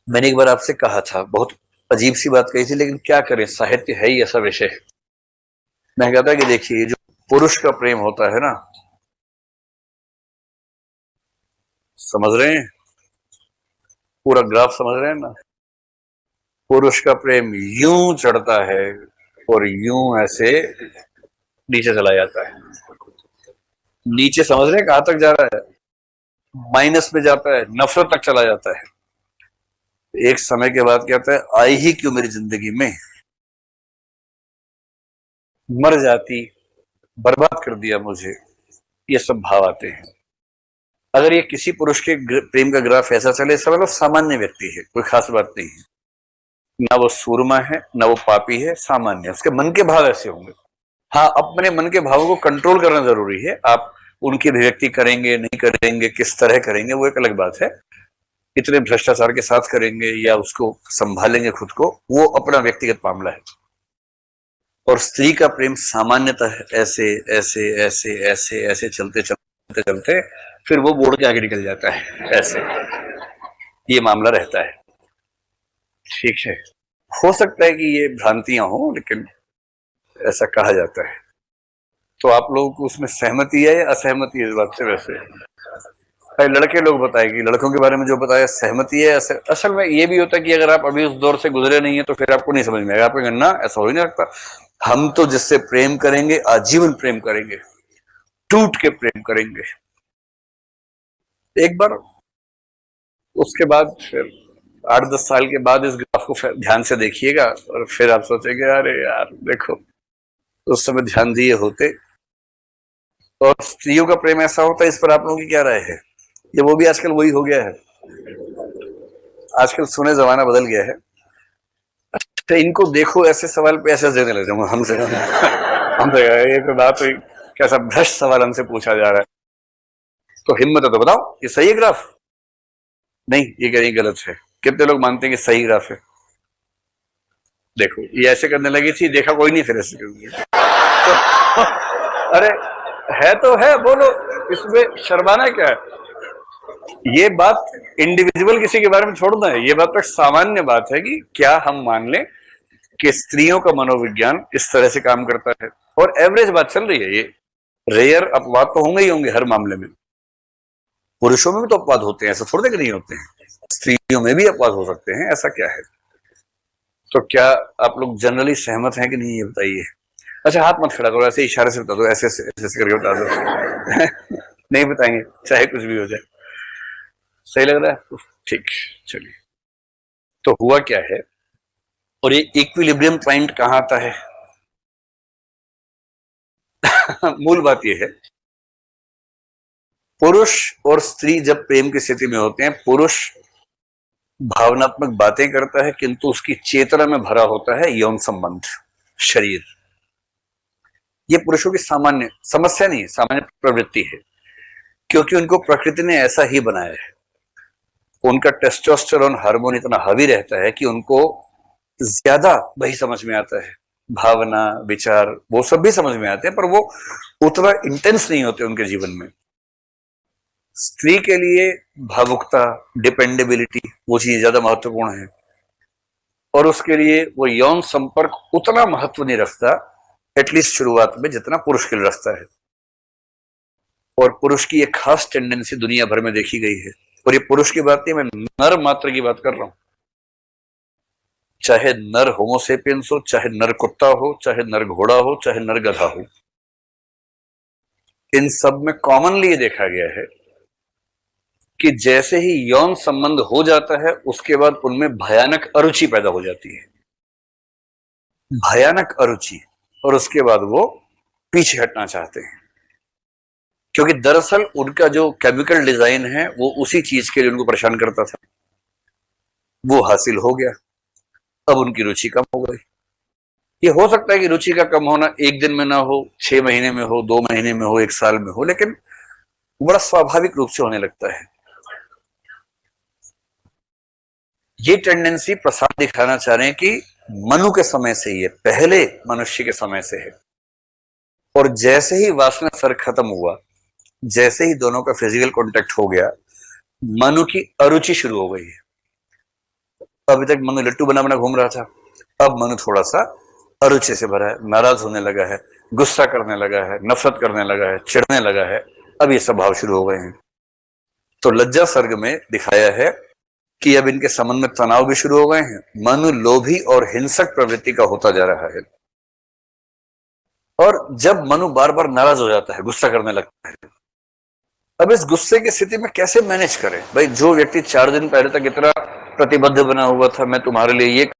मैंने एक बार आपसे कहा था, बहुत अजीब सी बात कही थी, लेकिन क्या करें, साहित्य है ही ऐसा विषय। मैं कहता कि देखिए, जो पुरुष का प्रेम होता है ना, समझ रहे हैं? पूरा ग्राफ समझ रहे हैं ना? पुरुष का प्रेम यूं चढ़ता है और यूं ऐसे नीचे चला जाता है। नीचे समझ रहे हैं कहां तक जा रहा है? माइनस में जाता है, नफरत तक चला जाता है। एक समय के बाद कहता है, आई ही क्यों मेरी जिंदगी में, मर जाती, बर्बाद कर दिया मुझे। ये सब भाव आते हैं। अगर ये किसी पुरुष के प्रेम का ग्राफ ऐसा चले, समझ लो सामान्य व्यक्ति है, कोई खास बात नहीं है, ना वो सूरमा है ना वो पापी है, सामान्य, उसके मन के भाव ऐसे होंगे। हाँ, अपने मन के भावों को कंट्रोल करना जरूरी है। आप उनकी अभिव्यक्ति करेंगे नहीं करेंगे, किस तरह करेंगे, वो एक अलग बात है। इतने भ्रष्टाचार के साथ करेंगे या उसको संभालेंगे खुद को, वो अपना व्यक्तिगत मामला है। और स्त्री का प्रेम सामान्यतः ऐसे ऐसे ऐसे ऐसे ऐसे चलते चलते चलते फिर वो बोर्ड के आगे निकल जाता है, ऐसे ये मामला रहता है। ठीक है, हो सकता है कि ये भ्रांतियां हो, लेकिन ऐसा कहा जाता है। तो आप लोगों को उसमें सहमति है या असहमति है इस बात से? वैसे भाई लड़के लोग बताएंगे, लड़कों के बारे में जो बताया, सहमति है? असल में ये भी होता है कि अगर आप अभी उस दौर से गुजरे नहीं है तो फिर आपको नहीं समझ में आएगा। आप कहेंगे ना, ऐसा हो ही नहीं सकता, हम तो जिससे प्रेम करेंगे आजीवन प्रेम करेंगे, टूट के प्रेम करेंगे। एक बार उसके बाद फिर 8-10 साल के बाद इस ग्राफ को ध्यान से देखिएगा और फिर आप सोचेंगे, अरे यार देखो, उस समय ध्यान दिए होते। और स्त्रियों का प्रेम ऐसा होता है, इस पर आप लोगों की क्या राय है? ये वो भी आजकल वही हो गया है, आजकल सुने जमाना बदल गया है। अच्छा, इनको देखो ऐसे सवाल पे ऐसे देने लग जाऊंगा हमसे हमसे ये तो बात हुई, कैसा भ्रष्ट सवाल हमसे पूछा जा रहा है। तो हिम्मत है तो बताओ, ये सही है ग्राफ? नहीं, ये कह रही गलत है। कितने लोग मानते हैं कि सही ग्राफ है? देखो, ये ऐसे करने लगी थी, देखा कोई नहीं, फिर ऐसे तो, अरे है तो है, बोलो, इसमें शर्माना क्या है? ये बात इंडिविजुअल किसी के बारे में छोड़ना है, ये बात तक सामान्य बात है कि क्या हम मान लें कि स्त्रियों का मनोविज्ञान इस तरह से काम करता है। और एवरेज बात चल रही है ये, रेयर अपवाद तो होंगे ही होंगे हर मामले में। पुरुषों में भी तो अपवाद होते हैं, ऐसा थोड़े कि नहीं होते हैं, स्त्रियों में भी अपवाद हो सकते हैं, ऐसा क्या है? तो क्या आप लोग जनरली सहमत हैं कि नहीं, ये बताइए। अच्छा, हाथ मत खड़ा करो, ऐसे इशारे से बता दो, ऐसे ऐसे करके बता दो नहीं बताएंगे, चाहे कुछ भी हो जाए। सही लग रहा है? ठीक, चलिए। तो हुआ क्या है, और ये इक्विलिब्रियम पॉइंट कहां आता है? मूल बात यह है, पुरुष और स्त्री जब प्रेम की स्थिति में होते हैं, पुरुष भावनात्मक बातें करता है, किंतु उसकी चेतना में भरा होता है यौन संबंध, शरीर। ये पुरुषों की सामान्य समस्या नहीं है, सामान्य प्रवृत्ति है, क्योंकि उनको प्रकृति ने ऐसा ही बनाया है। उनका टेस्टोस्टेरोन हार्मोन इतना हावी रहता है कि उनको ज्यादा वही समझ में आता है, भावना विचार वो सब भी समझ में आते हैं, पर वो उतना इंटेंस नहीं होते उनके जीवन में। स्त्री के लिए भावुकता, डिपेंडेबिलिटी, वो चीज ज्यादा महत्वपूर्ण है, और उसके लिए वो यौन संपर्क उतना महत्व नहीं रखता, एटलीस्ट शुरुआत में, जितना पुरुष के लिए रखता है। और पुरुष की एक खास टेंडेंसी दुनिया भर में देखी गई है, और ये पुरुष की बात नहीं, मैं नर मात्र की बात कर रहा हूं। चाहे नर होमोसेपियंस हो, चाहे नर कुत्ता हो, चाहे नर घोड़ा हो, चाहे नर गधा हो, इन सब में कॉमनली ये देखा गया है कि जैसे ही यौन संबंध हो जाता है, उसके बाद उनमें भयानक अरुचि पैदा हो जाती है, भयानक अरुचि, और उसके बाद वो पीछे हटना चाहते हैं, क्योंकि दरअसल उनका जो केमिकल डिजाइन है वो उसी चीज के लिए उनको परेशान करता था, वो हासिल हो गया, अब उनकी रुचि कम हो गई। ये हो सकता है कि रुचि का कम होना एक दिन में ना हो, 6 महीने में हो, 2 महीने में हो, 1 साल में हो, लेकिन बड़ा स्वाभाविक रूप से होने लगता है। ये टेंडेंसी प्रसाद दिखाना चाह रहे हैं कि मनु के समय से ही है, पहले मनुष्य के समय से है, और जैसे ही वासना सर खत्म हुआ, जैसे ही दोनों का फिजिकल कांटेक्ट हो गया, मनु की अरुचि शुरू हो गई है। अभी तक मनु लट्टू बना बना घूम रहा था, अब मनु थोड़ा सा अरुचि से भरा है, नाराज होने लगा है, गुस्सा करने लगा है, नफरत करने लगा है, चिढ़ने लगा है। अब ये सब भाव शुरू हो गए हैं। तो लज्जा सर्ग में दिखाया है कि अब इनके संबंध में तनाव भी शुरू हो गए हैं। मनु लोभी और हिंसक प्रवृत्ति का होता जा रहा है। और जब मनु बार बार नाराज हो जाता है, गुस्सा करने लगता है, अब इस गुस्से की स्थिति में कैसे मैनेज करें? भाई, जो व्यक्ति 4 दिन पहले तक इतना प्रतिबद्ध बना हुआ था, मैं तुम्हारे लिए ये